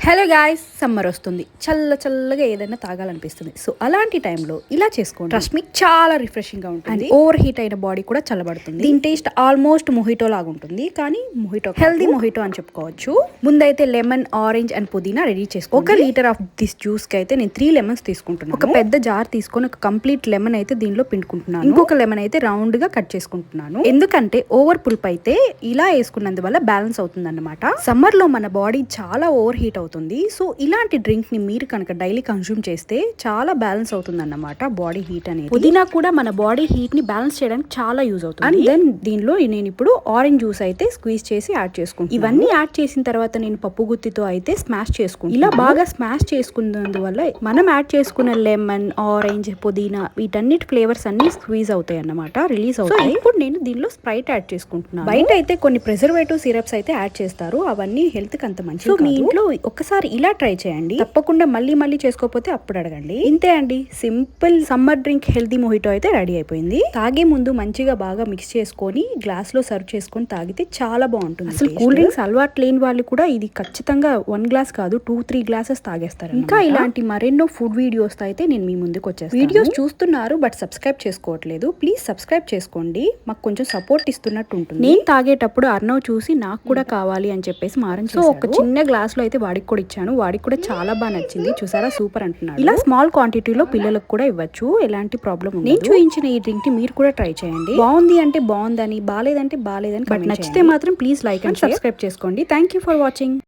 Hello guys, summer వస్తుంది. చల్లగా ఏదైనా తాగాలనిపిస్తుంది. సో అలాంటి టైంలో ఇలా చేసుకోండి. ట్రస్ట్ మీ, చాలా రిఫ్రెషింగ్ గా ఉంటుంది. ఓవర్ హీట్ అయిన బాడీ కూడా చల్లబడుతుంది. దీని టేస్ట్ ఆల్మోస్ట్ మొహిటో లాగా ఉంటుంది, కానీ మొహిటో హెల్దీ మొహిటో అని చెప్పుకోవచ్చు. ముందైతే లెమన్, ఆరెంజ్ అండ్ పుదీనా రెడీ చేసుకో. 1 లీటర్ ఆఫ్ దిస్ జ్యూస్ కి అయితే నేను 3 లెమన్స్ తీసుకుంటున్నాను. ఒక పెద్ద జార్ తీసుకొని ఒక కంప్లీట్ లెమన్ అయితే దీనిలో పిండుకుంటున్నాను. ఇంకొక లెమన్ అయితే రౌండ్ గా కట్ చేసుకుంటున్నాను. ఎందుకంటే ఓవర్ పుల్ప్ అయితే ఇలా వేసుకున్నందువల్ల బ్యాలెన్స్ అవుతుంది అన్నమాట. సమ్మర్ లో మన బాడీ చాలా ఓవర్ హీట్ అవుతుంది. సో ఇలాంటి డ్రింక్ ని మీరు కనుక డైలీ కన్స్యూమ్ చేస్తే చాలా బ్యాలెన్స్ అవుతుంది అన్నమాట బాడీ హీట్ అనేది. పుదీనా కూడా మన బాడీ హీట్ ని బ్యాలెన్స్ చేయడానికి చాలా యూజ్ అవుతుంది. అండ్ దెన్ దీనిలో నేను ఇప్పుడు ఆరెంజ్ జ్యూస్ అయితే స్క్వీజ్ చేసి యాడ్ చేసుకుంటాను. ఇవన్నీ యాడ్ చేసిన తర్వాత నేను పప్పు గుత్తితో అయితే స్మాష్ చేసుకుంటాను. ఇలా బాగా స్మాష్ చేసుకున్నందువల్ల మనం యాడ్ చేసుకున్న లెమన్, ఆరెంజ్, పుదీనా వీటన్నిటి ఫ్లేవర్స్ అన్ని స్క్వీజ్ అవుతాయి అన్నమాట, రిలీజ్ అవుతాయి. ఇప్పుడు నేను దీనిలో స్ప్రైట్ యాడ్ చేసుకుంటున్నాను. బయట అయితే కొన్ని ప్రిజర్వేటివ్ సిరప్స్ అయితే యాడ్ చేస్తారు, అవన్నీ హెల్త్ కి అంత మంచిది కాదు. మీ ఇంట్లో ఒకసారి ఇలా ట్రై చేయండి. తప్పకుండా మళ్ళీ చేసుకోకపోతే అప్పుడు అడగండి. ఇంతే అండి, సింపుల్ సమ్మర్ డ్రింక్ హెల్తీ మొహిటో అయితే రెడీ అయిపోయింది. తాగే ముందు మంచిగా బాగా మిక్స్ చేసుకొని గ్లాస్ లో సర్వ్ చేసుకొని తాగితే చాలా బాగుంటుంది. అసలు కూల్ డ్రింక్స్ అలవాటు లేని వాళ్ళు కూడా ఇది ఖచ్చితంగా 1 గ్లాస్ కాదు 2-3 గ్లాసెస్ తాగేస్తారు. ఇంకా ఇలాంటి మరెన్నో ఫుడ్ వీడియోస్ అయితే నేను మీ ముందుకు వచ్చేస్తాను. వీడియోస్ చూస్తున్నారు బట్ సబ్స్క్రైబ్ చేసుకోవట్లేదు, ప్లీజ్ సబ్స్క్రైబ్ చేసుకోండి. మాకు కొంచెం సపోర్ట్ ఇస్తున్నట్టు ఉంటుంది. నేను తాగేటప్పుడు అర్నవ్ చూసి నాకు కూడా కావాలి అని చెప్పేసి మారం. సో ఒక చిన్న గ్లాస్ లో అయితే వాడికి కూడా ఇచ్చాను. వాడికి కూడా చాలా బాగా నచ్చింది. చూసారా, సూపర్ అంటున్నాడు. ఇలా స్మాల్ క్వాంటిటీలో పిల్లలకు కూడా ఇవ్వచ్చు, ఎలాంటి ప్రాబ్లం ఉండదు. నేను చూపించిన ఈ డ్రింక్ ని మీరు కూడా ట్రై చేయండి. బాగుంది అంటే బాగుందని, బాలేదంటే బాలేదని, బట్ నచ్చితే మాత్రం ప్లీజ్ లైక్ అండ్ సబ్స్క్రైబ్ చేసుకోండి. Thank you for watching.